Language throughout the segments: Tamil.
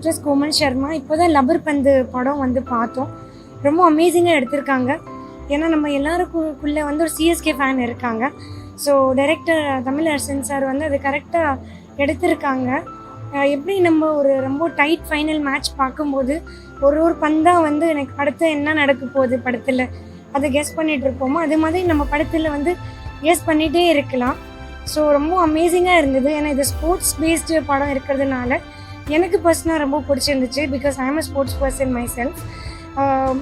ஜஸ்ட் கோமல் சர்மா. இப்போ தான் லப்பர் பந்து படம் வந்து பார்த்தோம். ரொம்ப அமேசிங்காக எடுத்திருக்காங்க. ஏன்னா நம்ம எல்லாருக்குள்ளே வந்து ஒரு சிஎஸ்கே ஃபேன் இருக்காங்க. ஸோ டைரக்டர் தமிழரசன் சார் வந்து அது கரெக்டாக எடுத்திருக்காங்க. எப்படி நம்ம ஒரு ரொம்ப டைட் ஃபைனல் மேட்ச் பார்க்கும்போது ஒரு பந்தாக வந்து எனக்கு அடுத்து என்ன நடக்க போகுது படத்தில் அதை கெஸ் பண்ணிகிட்டு இருப்போமோ, அது மாதிரி நம்ம படத்தில் வந்து கெஸ் பண்ணிகிட்டே இருக்கலாம். ஸோ ரொம்ப அமேசிங்காக இருந்தது. ஏன்னா இது ஸ்போர்ட்ஸ் பேஸ்டு படம் இருக்கிறதுனால எனக்கு பர்சனலாக ரொம்ப பிடிச்சிருந்துச்சு. Because I am a sports person my self.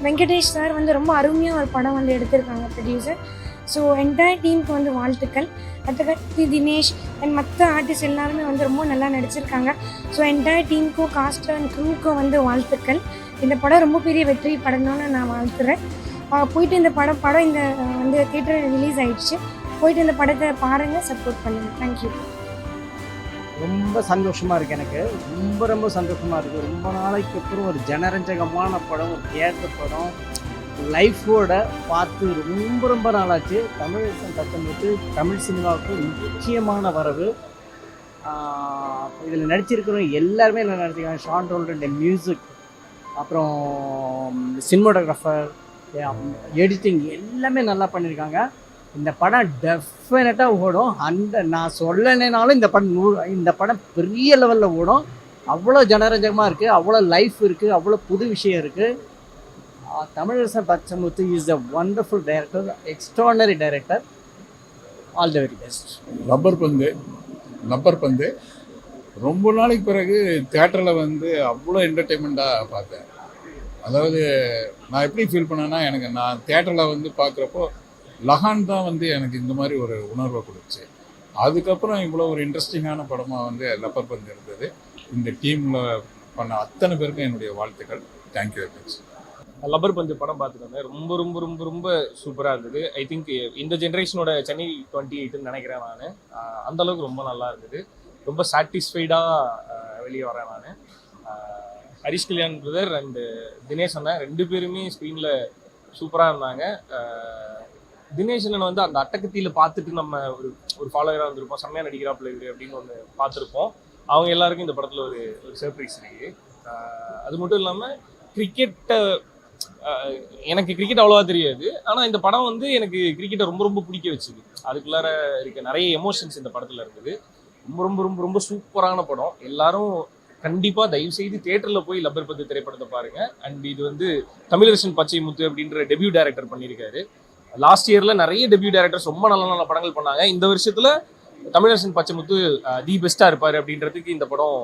Venkatesh sir வந்து ரொம்ப அருமையாக ஒரு படம் வந்து எடுத்திருக்காங்க, ப்ரொடியூசர். ஸோ என்டையர் டீமுக்கு வந்து வாழ்த்துக்கள். அடுத்த தினேஷ் அண்ட் மற்ற ஆர்டிஸ்ட் எல்லாருமே வந்து ரொம்ப நல்லா நடிச்சிருக்காங்க. ஸோ என்டையர் டீமுக்கும் காஸ்ட் அண்ட் க்ரூக்கும் வந்து வாழ்த்துக்கள். இந்த படம் ரொம்ப பெரிய வெற்றி படணும்னு நான் வாழ்த்துறேன். போயிட்டு இந்த படம் இந்த வந்து தியேட்டரில் ரிலீஸ் ஆகிடுச்சு. போயிட்டு இந்த படத்தை பாருங்கள், சப்போர்ட் பண்ணுங்கள். தேங்க்யூ. ரொம்ப சந்தோஷமாக இருக்குது. எனக்கு ரொம்ப சந்தோஷமாக இருக்குது. ரொம்ப நாளைக்கு அப்புறம் ஒரு ஜனரஞ்சகமான படம், ஒரு தியேட்டர் படம் லைஃபோட பார்த்து ரொம்ப நாளாச்சு. தமிழரசன் பத்தொன்பது தமிழ் சினிமாவுக்கு முக்கியமான வரவு. இதில் நடிச்சிருக்கிறவங்க எல்லாருமே நல்லா நடிச்சிருக்காங்க. ஷான் ரோல்டன் மியூசிக், அப்புறம் சினிமாட்டோகிராஃபர், எடிட்டிங் எல்லாமே நல்லா பண்ணியிருக்காங்க. இந்த படம் டெஃபினட்டாக ஓடும். நான் சொல்லலைனாலும் இந்த படம் பெரிய லெவலில் ஓடும். அவ்வளோ ஜனரஞ்சகமாக இருக்குது, அவ்வளோ லைஃப் இருக்குது, அவ்வளோ புது விஷயம் இருக்குது. Tamilarasan Pachamuthu is a wonderful director, extraordinary director. All the very best. Rubber பந்து ரொம்ப நாளைக்கு பிறகு தியேட்டரில் வந்து அவ்வளோ என்டர்டெயின்மெண்ட்டாக பார்த்தேன். அதாவது நான் எப்படி ஃபீல் பண்ணேன்னா, நான் தியேட்டரில் வந்து பார்க்குறப்போ லகான் தான் வந்து எனக்கு இந்த மாதிரி ஒரு உணர்வை கொடுத்துச்சு. அதுக்கப்புறம் இவ்வளோ ஒரு இன்ட்ரெஸ்டிங்கான படமாக வந்து லப்பர் பந்து இருந்தது. இந்த டீமில் பண்ண அத்தனை பேருக்கும் என்னுடைய வாழ்த்துக்கள். Thank you very much. லப்பர் பந்து படம் பார்த்துட்டு வந்தேன். ரொம்ப ரொம்ப ரொம்ப ரொம்ப சூப்பராக இருந்தது. ஐ திங்க் இந்த ஜென்ரேஷனோட சென்னை 28ன்னு நினைக்கிறேன் நான். அந்தளவுக்கு ரொம்ப நல்லா இருந்தது. ரொம்ப சாட்டிஸ்ஃபைடாக வெளியே வரேன் நான். ஹரிஷ் கல்யாண் பிரதர் அண்டு தினேஷ் அண்ணன் 2 பேருமே ஸ்க்ரீனில் சூப்பராக இருந்தாங்க. தினேஷ் அண்ணன் வந்து அந்த அட்டகத்தியில் பார்த்துட்டு நம்ம ஒரு ஃபாலோவராக வந்திருப்போம், செம்மையாக நடிக்கிறாப்புல இவரு அப்படின்னு ஒன்று பார்த்துருப்போம். அவங்க எல்லாருக்கும் இந்த படத்தில் ஒரு சர்ப்ரைஸ் இருக்கு. அது மட்டும் இல்லாமல் எனக்கு கிரிக்கெட் அவ்வளோவா தெரியாது. ஆனால் இந்த படம் வந்து எனக்கு கிரிக்கெட்டை ரொம்ப ரொம்ப பிடிக்க வச்சுது. அதுக்குள்ளார இருக்க நிறைய எமோஷன்ஸ் இந்த படத்தில் இருந்தது. ரொம்ப ரொம்ப ரொம்ப ரொம்ப சூப்பரான படம். எல்லாரும் கண்டிப்பாக தயவுசெய்து தியேட்டரில் போய் லப்பர் பந்து திரைப்படத்தை பாருங்கள். அண்ட் இது வந்து தமிழரசன் பச்சைமுத்து அப்படின்ற டெபியூ டைரக்டர் பண்ணியிருக்காரு. லாஸ்ட் இயரில் நிறைய டெபியூ டைரக்டர்ஸ் ரொம்ப நல்ல படங்கள் பண்ணாங்க. இந்த வருஷத்தில் தமிழரசன் பச்சைமுத்து தி பெஸ்ட்டாக இருப்பார் அப்படின்றதுக்கு இந்த படம்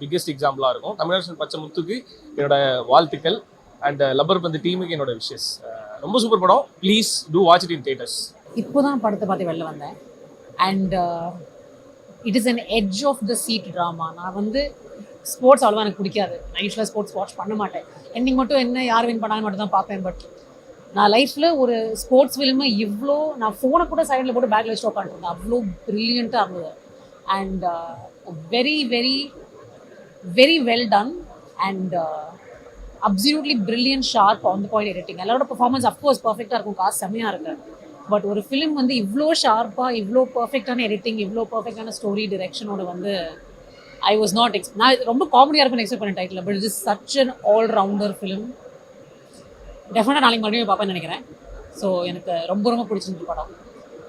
பிக்கெஸ்ட் எக்ஸாம்பிளாக இருக்கும். தமிழரசன் பச்சைமுத்துக்கு என்னோட வாழ்த்துக்கள். அண்ட் லப்பர் பந்து டீமுக்கு என்னோட விஷஸ். ரொம்ப சூப்பர் படம். Please to watch it in theaters. இப்போ தான் படத்தை பார்த்து வெளில வந்தேன். And it is an edge of the seat drama. நான் வந்து ஸ்போர்ட்ஸ் அவ்வளோவா எனக்கு பிடிக்காது. நான் யூஸ்வலாக ஸ்போர்ட்ஸ் வாட்ச் பண்ண மாட்டேன். எண்டிங் மட்டும் என்ன யார் வின் பண்ணாலும் மட்டும் தான் பார்ப்பேன். பட் நான் லைஃப்பில் ஒரு ஸ்போர்ட்ஸ் ஃபிலிமை இவ்வளோ நான் ஃபோனை கூட சைடில் போட்டு பேக்கில் வச்சுட்டு உட்காந்துருந்தேன். அவ்வளோ ப்ரில்லியண்ட்டாக இருந்தது. And very very very well done and absolutely brilliant sharp on the point editing. எல்லாரோட பர்ஃபார்மன்ஸ் அஃப்கோர்ஸ் பர்ஃபெக்டாக இருக்கும், காசு செம்மையாக இருக்கு. பட் ஒரு ஃபிலிம் வந்து இவ்வளோ ஷார்ப்பாக, இவ்வளோ பர்ஃபெக்டான எடிட்டிங், இவ்வளோ பர்ஃபெக்டான ஸ்டோரி டிரெக்ஷனோட வந்து ஐ வாஸ் நாட் நான் ரொம்ப காமெடியாக இருக்கும்னு எக்ஸ்பெக்ட் பண்ண title. But it is such an all rounder film. டெஃபினட்டாக நாளைக்கு மறுபடியும் பார்ப்பேன்னு நினைக்கிறேன். ஸோ எனக்கு ரொம்ப ரொம்ப பிடிச்சிருந்துச்சு படம்.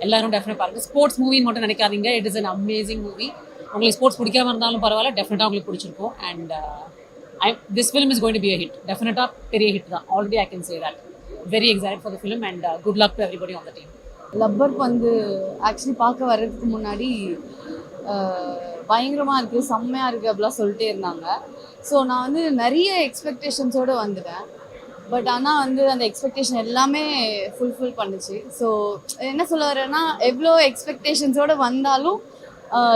எல்லாரும் டெஃபினட் பாருங்கள். ஸ்போர்ட்ஸ் மூவின்னு மட்டும் நினைக்காதீங்க. It is an amazing movie. உங்களுக்கு ஸ்போர்ட்ஸ் பிடிக்காம இருந்தாலும் பரவாயில்ல, டெஃபினட்டாக உங்களுக்கு பிடிச்சிருக்கும். And this film is going to be a hit. டெஃபினட்டாக பெரிய ஹிட் தான். Already I can say that. Very excited for the film and good luck to everybody on the team. Lubber Pandhu actually பார்க்க வர்றதுக்கு முன்னாடி பயங்கரமாக இருக்குது, செம்மையாக இருக்குது அப்படிலாம் சொல்லிட்டே இருந்தாங்க. ஸோ நான் வந்து நிறைய எக்ஸ்பெக்டேஷன்ஸோடு வந்துட்டேன். பட் ஆனால் வந்து அந்த எக்ஸ்பெக்டேஷன் எல்லாமே ஃபுல்ஃபில் பண்ணுச்சு. ஸோ என்ன சொல்ல வரேன்னா, எவ்வளோ எக்ஸ்பெக்டேஷன்ஸோடு வந்தாலும்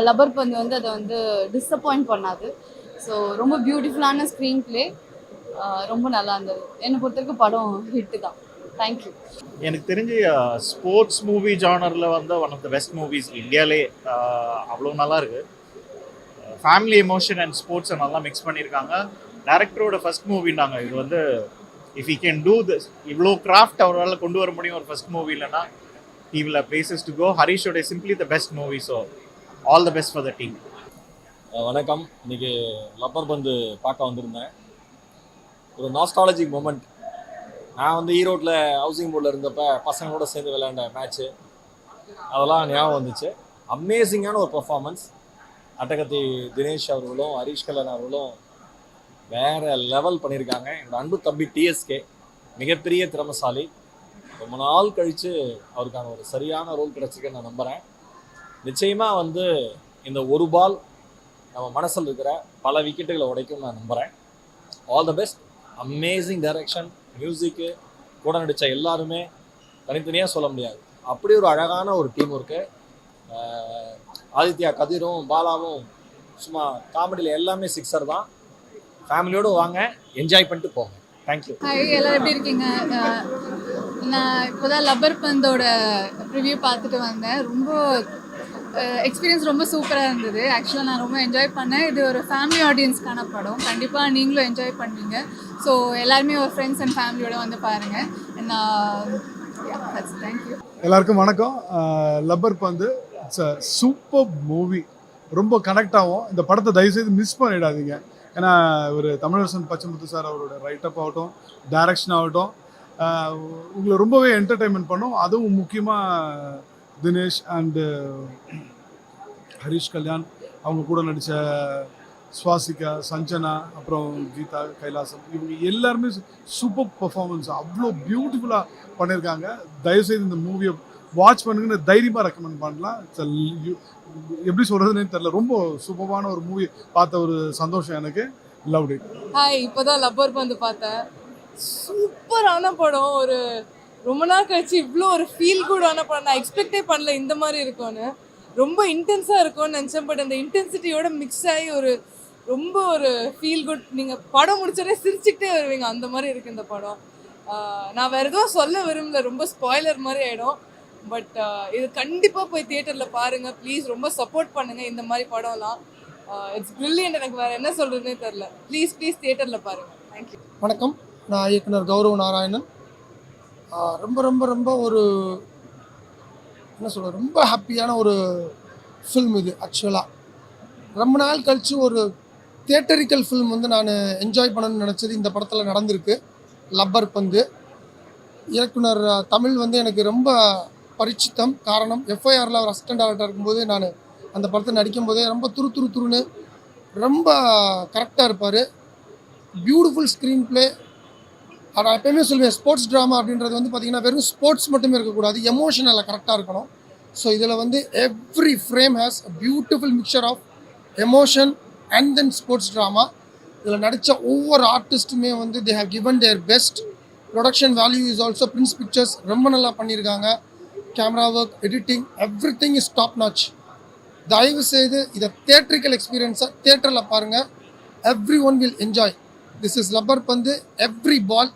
லப்பர் பந்து வந்து அதை வந்து டிஸப்பாயிண்ட் பண்ணாது. ஸோ ரொம்ப பியூட்டிஃபுல்லான ஸ்க்ரீன் பிளே, ரொம்ப நல்லா இருந்தது. என்னை பொறுத்தவரைக்கும் படம் ஹிட்டு தான். தேங்க்யூ. எனக்கு தெரிஞ்சு ஸ்போர்ட்ஸ் மூவி ஜானரில் வந்து one of the best movies இந்தியாவிலே. அவ்வளோ நல்லா இருக்குது. ஃபேமிலி எமோஷன் அண்ட் ஸ்போர்ட்ஸை நல்லா மிக்ஸ் பண்ணியிருக்காங்க. டைரக்டரோட ஃபர்ஸ்ட் மூவின்னாங்க. இது வந்து if you can do this, இவ்வளோ கிராஃப்ட் அவரால் கொண்டு வர முடியும் ஒரு ஃபர்ஸ்ட் மூவி இல்லைன்னா, he will have places to go. ஹரிஷோட simply the best movie. So all the best for the team. வணக்கம். இன்னைக்கு லப்பர் பந்து பார்க்க வந்திருந்தேன். ஒரு நாஸ்டாலஜிக் மொமெண்ட். நான் வந்து ஈரோட்டில் ஹவுசிங் போர்டில் இருந்தப்ப பசங்களோட சேர்ந்து விளையாண்ட மேட்ச்சு அதெல்லாம் ஞாபகம் வந்துச்சு. அமேசிங்கான ஒரு பர்ஃபார்மன்ஸ். அட்டகத்தி தினேஷ் அவர்களும் ஹரிஷ் கல்யாண் அவர்களும் வேறு லெவல் பண்ணியிருக்காங்க. என்னோட அன்பு தம்பி டிஎஸ்கே மிகப்பெரிய திறமைசாலி. ரொம்ப நாள் கழித்து அவருக்கான ஒரு சரியான ரோல் கிடச்சிருக்குன்னு நான் நம்புகிறேன். நிச்சயமாக வந்து இந்த ஒரு பால் நம்ம மனசில் இருக்கிற பல விக்கெட்டுகளை உடைக்கும் நான் நம்புகிறேன். All the best. Amazing direction, music, கூட நடித்த எல்லாருமே தனித்தனியாக சொல்ல முடியாது. அப்படி ஒரு அழகான ஒரு டீம் ஒர்க்கு. ஆதித்யா, கதிரும், பாலாவும் சும்மா காமெடியில் எல்லாமே சிக்ஸர் தான். ஃபேமிலியோடு வாங்க, என்ஜாய் பண்ணிட்டு போங்க. தேங்க்யூ. ஹாய், எல்லோரும் எப்படி இருக்கீங்க? நான் இப்போ தான் லப்பர் பந்தோட ரிவ்யூ பார்த்துட்டு வந்தேன். ரொம்ப எக்ஸ்பீரியன்ஸ் ரொம்ப சூப்பராக இருந்தது. ஆக்சுவலாக நான் ரொம்ப என்ஜாய் பண்ணேன். இது ஒரு ஃபேமிலி ஆடியன்ஸ்க்கான படம். கண்டிப்பாக நீங்களும் என்ஜாய் பண்ணுவீங்க. ஸோ எல்லாருமே ஒரு ஃப்ரெண்ட்ஸ் அண்ட் ஃபேமிலியோட வந்து பாருங்கள். தேங்க்யூ. எல்லாருக்கும் வணக்கம். லப்பர் பந்து இட்ஸ் அ சூப்பர் மூவி. ரொம்ப கனெக்ட் ஆகும். இந்த படத்தை தயவுசெய்து மிஸ் பண்ணிடாதீங்க. ஏன்னா ஒரு தமிழரசன் பச்சைமுத்து சார் அவரோட ரைட்டப் ஆகட்டும், டைரக்ஷன் ஆகட்டும், உங்களை ரொம்பவே என்டர்டெயின்மெண்ட் பண்ணும். அதுவும் முக்கியமாக தினேஷ் அண்டு ஹரிஷ் கல்யாண் அவங்க கூட நடித்த சுவாசிகா, சஞ்சனா, அப்புறம் கீதா, கைலாசம், இவங்க எல்லாருமே சூப்பர் பர்ஃபார்மன்ஸ். அவ்வளோ பியூட்டிஃபுல்லாக பண்ணியிருக்காங்க. தயவுசெய்து இந்த மூவியை வாட்ச் பண்ணுங்கன்னு தைரியமாக ரெக்கமெண்ட் பண்ணலாம். எப்படி சொல்கிறதுன்னு தெரியல. ரொம்ப சூப்பரான ஒரு மூவி பார்த்த ஒரு சந்தோஷம் எனக்கு. Love it. ஹாய், இப்போ தான் லப்பர் பந்து பார்த்தேன். சூப்பரான படம். ஒரு ரொம்ப நாள் கழிச்சு இவ்வளோ ஒரு ஃபீல் குடான படம். நான் எக்ஸ்பெக்டே பண்ணல இந்த மாதிரி இருக்கும்னு. ரொம்ப இன்டென்ஸாக இருக்கும்னு நினச்சேன். பட் அந்த இன்டென்சிட்டியோட மிக்ஸ் ஆகி ரொம்ப ஒரு ஃபீல் குட். நீங்கள் படம் முடிச்சோடனே சிரிச்சுக்கிட்டே வருவீங்க. அந்த மாதிரி இருக்குது இந்த படம். நான் வேறு எதுவும் சொல்ல விரும்பல, ரொம்ப ஸ்பாய்லர் மாதிரி ஆகிடும். பட் இது கண்டிப்பாக போய் தியேட்டரில் பாருங்கள் ப்ளீஸ். ரொம்ப சப்போர்ட் பண்ணுங்கள் இந்த மாதிரி படம்லாம். It's brilliant. எனக்கு வேறு என்ன சொல்கிறதுனே தெரில. ப்ளீஸ் தியேட்டரில் பாருங்கள். தேங்க்யூ. வணக்கம். நான் இயக்குனர் கௌரவ் நாராயணன். ரொம்ப ரொம்ப ரொம்ப ஒரு என்ன சொல்ற, ரொம்ப ஹாப்பியான ஒரு ஃபில்ம் இது. ஆக்சுவலாக ரொம்ப நாள் கழித்து ஒரு தியேட்டரிக்கல் ஃபில்ம் வந்து நான் என்ஜாய் பண்ணணும்னு நினச்சது இந்த படத்தில் நடந்திருக்கு. லப்பர் பந்து. இயக்குனர் தமிழ் வந்து எனக்கு ரொம்ப பரிச்சித்தம். காரணம், எஃப்ஐஆரில் அவர் அசிஸ்டன்ட் டைரக்டர் இருக்கும்போது நான் அந்த படத்தை நடிக்கும்போதே ரொம்ப துருன்னு ரொம்ப கரெக்டாக இருப்பார். Beautiful screen play. நான் எப்பயுமே சொல்லுவேன், ஸ்போர்ட்ஸ் ட்ராமா அப்படின்றது வந்து பார்த்திங்கன்னா வெறும் ஸ்போர்ட்ஸ் மட்டுமே இருக்கக்கூடாது, எமோஷனலில் கரெக்டாக இருக்கணும். ஸோ இதில் வந்து every frame has a beautiful mixture of emotion and then sports drama. இதில் நடித்த ஒவ்வொரு ஆர்டிஸ்ட்டுமே வந்து they have given their best. Production value is also Prince Pictures ரொம்ப நல்லா பண்ணியிருக்காங்க. Camera work, editing, everything is top notch. தயவு செய்து இதை தியேட்ரிக்கல் எக்ஸ்பீரியன்ஸாக தியேட்டரில் பாருங்கள். Everyone will enjoy. This is Lubber Pandhu. Every ball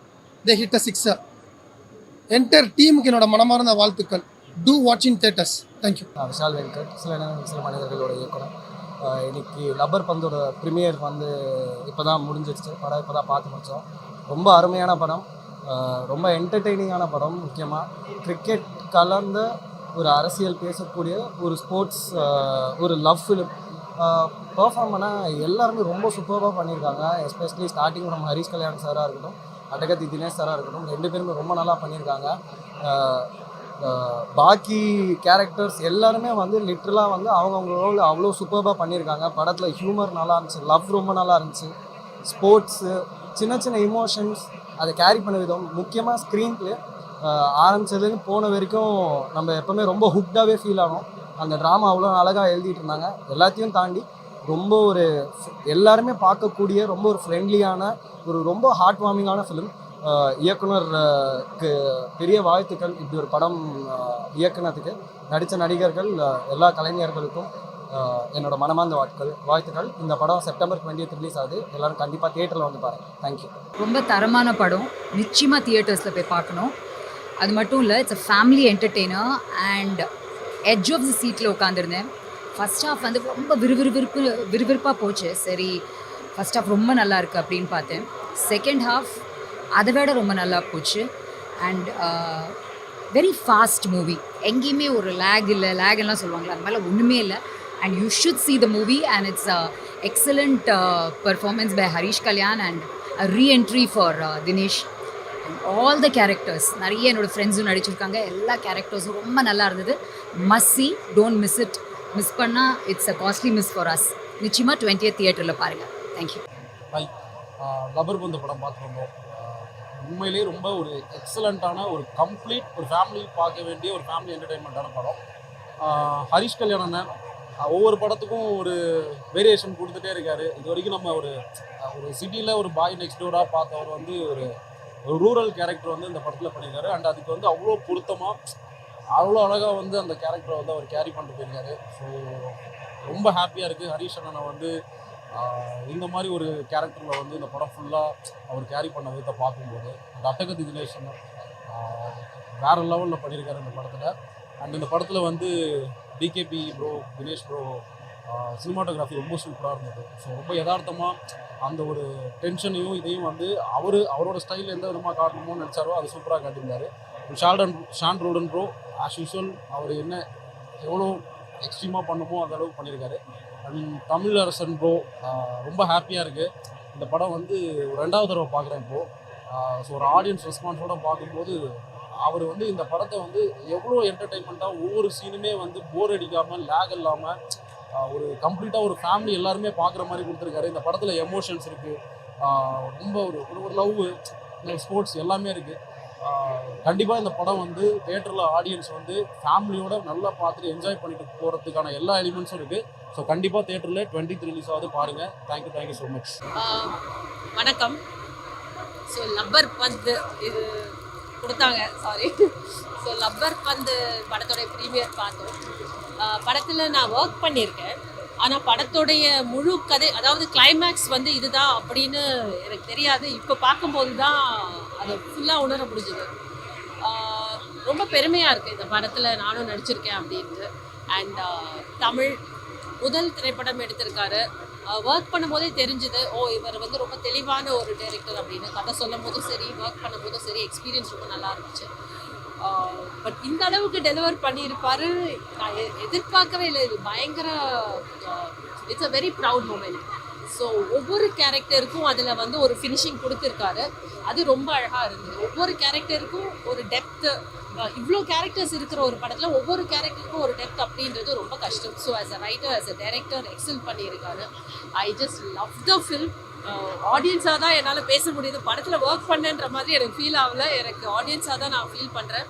they hit a sixer. Entire டீமுக்கு என்னோட மனமார்ந்த வாழ்த்துக்கள். Two watch in theatres. Thank you. Vishal Venkat, சில மனிதர்களோட இயக்குனர். இன்னைக்கு லப்பர் பந்தோட ப்ரீமியர் வந்து இப்போ தான் முடிஞ்சிருச்சு. படம் இப்போ தான் பார்த்து முடித்தோம். ரொம்ப அருமையான படம், ரொம்ப என்டர்டெய்னிங்கான படம். முக்கியமாக கிரிக்கெட் கலந்த ஒரு அரசியல் பேசக்கூடிய ஒரு ஸ்போர்ட்ஸ், ஒரு லவ் ஃபிலிம். பெர்ஃபார்ம் பண்ணால் எல்லாருமே ரொம்ப சூப்பராக பண்ணியிருக்காங்க. எஸ்பெஷலி ஸ்டார்டிங் நம்ம ஹரிஷ் கல்யாண் சாராக இருக்கட்டும், அட்டகத்தி தினேஷ் சாராக இருக்கட்டும், ரெண்டு பேருமே ரொம்ப நல்லா பண்ணியிருக்காங்க. பாக்கி கேரக்டர்ஸ் எல்லாருமே வந்து லிட்ரலாக வந்து அவங்கவுங்க ரோல் அவ்வளோ சூப்பராக பண்ணியிருக்காங்க. படத்தில் ஹியூமர் நல்லா இருந்துச்சு, லவ் ரொம்ப நல்லா இருந்துச்சு, ஸ்போர்ட்ஸு, சின்ன சின்ன இமோஷன்ஸ் அதை கேரி பண்ண விதம், முக்கியமாக ஸ்க்ரீன் ப்ளே ஆரம்பிச்சதுலேருந்து போன வரைக்கும் நம்ம எப்போவுமே ரொம்ப ஹுக்டாகவே ஃபீல் ஆகும். அந்த ட்ராமா அவ்வளோ அழகாக எழுதிட்டு இருந்தாங்க. எல்லாத்தையும் தாண்டி ரொம்ப ஒரு எல்லாருமே பார்க்கக்கூடிய ரொம்ப ஒரு ஃப்ரெண்ட்லியான ஒரு ரொம்ப ஹார்ட் வார்மிங்கான ஃபிலிம். இயக்குனருக்கு பெரிய வாழ்த்துக்கள். இப்படி ஒரு படம் இயக்குனத்துக்கு நடித்த நடிகர்கள், எல்லா கலைஞர்களுக்கும் என்னோட மனமார்ந்த வாழ்த்துக்கள். இந்த படம் செப்டம்பர் 20 ரிலீஸ் ஆகுது. எல்லோரும் கண்டிப்பாக தியேட்டரில் வந்து பாருங்கள். தேங்க்யூ. ரொம்ப தரமான படம். நிச்சயமாக தியேட்டர்ஸில் போய் பார்க்கணும். அது மட்டும் இல்லை, it's a family entertainer. And edge of the சீட்டில் உட்காந்துருந்தேன். ஃபஸ்ட் ஹாஃப் வந்து ரொம்ப விறுவிறுப்பாக போச்சு. சரி, ஃபஸ்ட் ஹாஃப் ரொம்ப நல்லா இருக்குது அப்படின்னு பார்த்தேன். செகண்ட் ஹாஃப் அதை விட ரொம்ப நல்லா போச்சு. And very fast movie. எங்கேயுமே ஒரு லேக் இல்லை, லேக்லாம் சொல்லுவாங்களா, அது மாதிரிலாம் ஒன்றுமே இல்லை. And you should see the movie and it's excellent performance by Harish Kalyan and a re-entry for Dinesh. All the characters நிறைய என்னோடய ஃப்ரெண்ட்ஸும் நடிச்சிருக்காங்க. எல்லா கேரக்டர்ஸும் ரொம்ப நல்லா இருந்தது. Must see, don't miss it. Miss பண்ணால் it's a costly miss for us. நிச்சயமாக 20th தியேட்டரில் பாருங்கள். தேங்க்யூ. லப்பர் பந்து படம் பார்த்து வந்தோம். உண்மையிலேயே ரொம்ப ஒரு எக்ஸலண்ட்டான ஒரு கம்ப்ளீட் ஒரு ஃபேமிலி பார்க்க வேண்டிய ஒரு ஃபேமிலி என்டர்டெயின்மெண்ட்டான படம். ஹரிஷ் கல்யாண் அண்ணன் ஒவ்வொரு படத்துக்கும் ஒரு வேரியேஷன் கொடுத்துட்டே இருக்காரு. இது வரைக்கும் நம்ம ஒரு சிட்டியில் ஒரு பாய் நெக்ஸ்ட் டோராக பார்த்தவர் வந்து ஒரு ரூரல் கேரக்டர் வந்து இந்த படத்தில் பண்ணியிருக்காரு. அண்ட் அதுக்கு வந்து அவ்வளோ பொருத்தமாக அவ்வளோ அழகாக வந்து அந்த கேரக்டரை வந்து அவர் கேரி பண்ணிட்டு போயிருக்காரு. ஸோ ரொம்ப ஹாப்பியாக இருக்குது. ஹரிஷ் அண்ணனை வந்து இந்த மாதிரி ஒரு கேரக்டரில் வந்து இந்த படம் ஃபுல்லாக அவர் கேரி பண்ண விதத்தை பார்க்கும்போது அந்த அட்டகத்தி தினேஷ் வேறு லெவலில் பண்ணியிருக்காரு இந்த படத்தில். அண்ட் இந்த படத்தில் வந்து DKP bro, Dinesh bro cinematography ரொம்ப சூப்பராக இருந்தது. ஸோ ரொம்ப யதார்த்தமாக அந்த ஒரு டென்ஷனையும் இதையும் வந்து அவரோட ஸ்டைலில் எந்த விதமாக காட்டணுமோன்னு நினச்சாரோ அது சூப்பராக காட்டியிருந்தார். ஷான் ரோடன் ப்ரோ ஆஸ் யூஷுவல் அவர் என்ன எவ்வளோ எக்ஸ்ட்ரீமாக பண்ணுமோ அந்த அளவுக்கு பண்ணியிருக்காரு. அண்ட் தமிழரசன் ப்ரோ ரொம்ப ஹாப்பியாக இருக்குது. இந்த படம் வந்து ஒரு 2வது தடவை பார்க்குறேன் இப்போது. ஸோ ஒரு ஆடியன்ஸ் ரெஸ்பான்ஸோடு பார்க்கும்போது அவர் வந்து இந்த படத்தை வந்து எவ்வளோ என்டர்டெயின்மெண்ட்டாக ஒவ்வொரு சீனுமே வந்து போர் அடிக்காமல் லேக் இல்லாமல் ஒரு கம்ப்ளீட்டாக ஒரு ஃபேமிலி எல்லாருமே பார்க்குற மாதிரி கொடுத்துருக்காரு. இந்த படத்தில் எமோஷன்ஸ் இருக்குது, ரொம்ப ஒரு லவ், ஸ்போர்ட்ஸ் எல்லாமே இருக்குது. கண்டிப்பாக இந்த படம் வந்து தியேட்டரில் ஆடியன்ஸ் வந்து ஃபேமிலியோட நல்லா பார்த்துட்டு என்ஜாய் பண்ணிட்டு போகிறதுக்கான எல்லா எலிமெண்ட்ஸும் இருக்குது. ஸோ கண்டிப்பாக தியேட்டரில் 23 ரிலீஸ் ஆகுது, பாருங்கள். Thank you so much. வணக்கம். ஸோ லப்பர் பந்து இது கொடுத்தாங்க, சாரி. ஸோ லப்பர் பந்து படத்தோடைய ப்ரீமியர் பார்த்தோம். படத்தில் நான் ஒர்க் பண்ணியிருக்கேன். ஆனால் படத்தோடைய முழு கதை, அதாவது கிளைமேக்ஸ் வந்து இதுதான் அப்படின்னு எனக்கு தெரியாது. இப்போ பார்க்கும்போது தான் அதை ஃபுல்லாக உணர முடிஞ்சுது. ரொம்ப பெருமையாக இருக்குது இந்த படத்தில் நானும் நடிச்சிருக்கேன் அப்படின்ட்டு. அண்ட் தமிழ் முதல் திரைப்படம் எடுத்திருக்காரு. ஒர்க் பண்ணும்போதே தெரிஞ்சுது, இவர் வந்து ரொம்ப தெளிவான ஒரு டைரக்டர் அப்படின்னு. கதை சொல்லும் போதும் சரி, ஒர்க் பண்ணும்போதும் சரி, எக்ஸ்பீரியன்ஸ் ரொம்ப நல்லா இருந்துச்சு. பட் இந்த அளவுக்கு டெலிவர் பண்ணியிருப்பாரு நான் எதிர்பார்க்கவே இல்லை. இது பயங்கர it's a very proud moment. So ஒவ்வொரு கேரக்டருக்கும் அதில் வந்து ஒரு ஃபினிஷிங் கொடுத்துருக்காரு. அது ரொம்ப அழகாக இருந்தது. ஒவ்வொரு கேரக்டருக்கும் ஒரு டெப்த்து, இவ்வளோ கேரக்டர்ஸ் இருக்கிற ஒரு படத்தில் ஒவ்வொரு கேரக்டருக்கும் ஒரு டெப்த் அப்படின்றது ரொம்ப கஷ்டம். So as a writer, as a director excel பண்ணியிருக்காரு. I just love the film. ஆடியன்ஸாக தான் என்னால் பேச முடியுது. படத்தில் ஒர்க் பண்ணேன்ற மாதிரி எனக்கு ஃபீல் ஆகலை. எனக்கு ஆடியன்ஸாக தான் நான் ஃபீல் பண்ணுறேன்.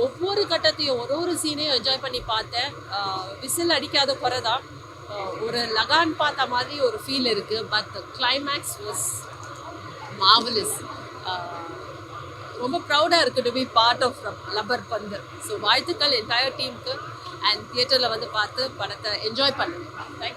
ஒவ்வொரு கட்டத்தையும் ஒரு சீனையும் என்ஜாய் பண்ணி பார்த்தேன். விசில் அடிக்காத குறை தான். ஒரு லகான் பார்த்த மாதிரி ஒரு ஃபீல் இருக்குது. But climax was marvelous. ரொம்ப ப்ரௌடாக இருக்குது to be part of Lubber Pandhu. So வாழ்த்துக்கள் என்டையர் டீமுக்கு. அண்ட் தியேட்டரில் வந்து பார்த்து படத்தை என்ஜாய் பண்ணுங்க. தேங்க்யூ.